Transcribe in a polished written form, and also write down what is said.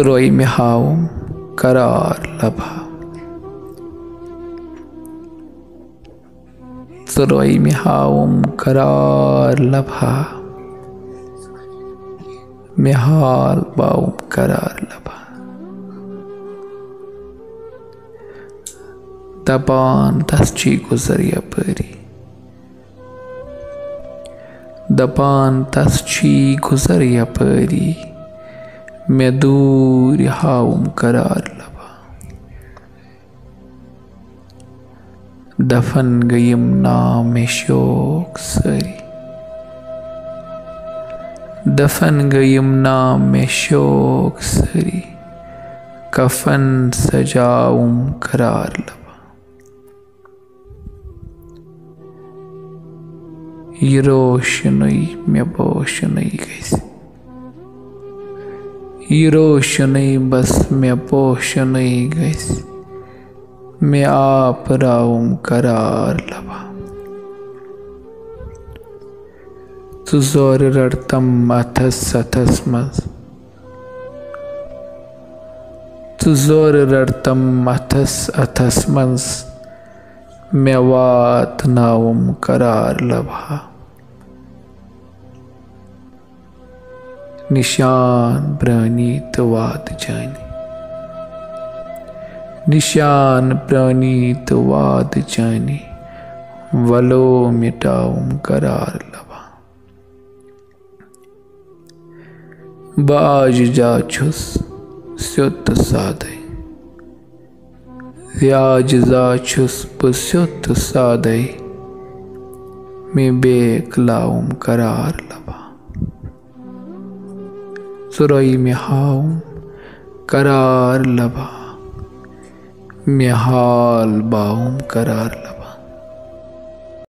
सुरोई में हाउम करार लभा। सुरोई में हाउम करार लभा, में हाल बाउम करार लभा। दपान तस्ची गुजर यपरी, दपान तस्ची गुजर यपरी, मैं दूर हाउम करार लभा। दफन गयम नाम शोक सरी, दफन गयम नाम शोक सरी, कफन सजाऊम करार लभा। ये रोशनी में पोशनी गई, ये रोशनी बस में पोशनी गई, मैं आप राउम करार लभा। तु जोर रड़तम अथस अथस मज, तु जोर रड़तम अथस अथस मंस, मैं वात नाउम करार लभा। निशान प्रणीत वाद जानी, निशान प्रणीत वाद जानी, वलो मिटाऊं करार लभा। बाज जाछुस स्युत साधे, व्याज जाछुस पुस्युत साधे, मैं बेक लाऊं करार लभा। सुरोई में हाउम करार लभा, में हाल बाउम करार लभा।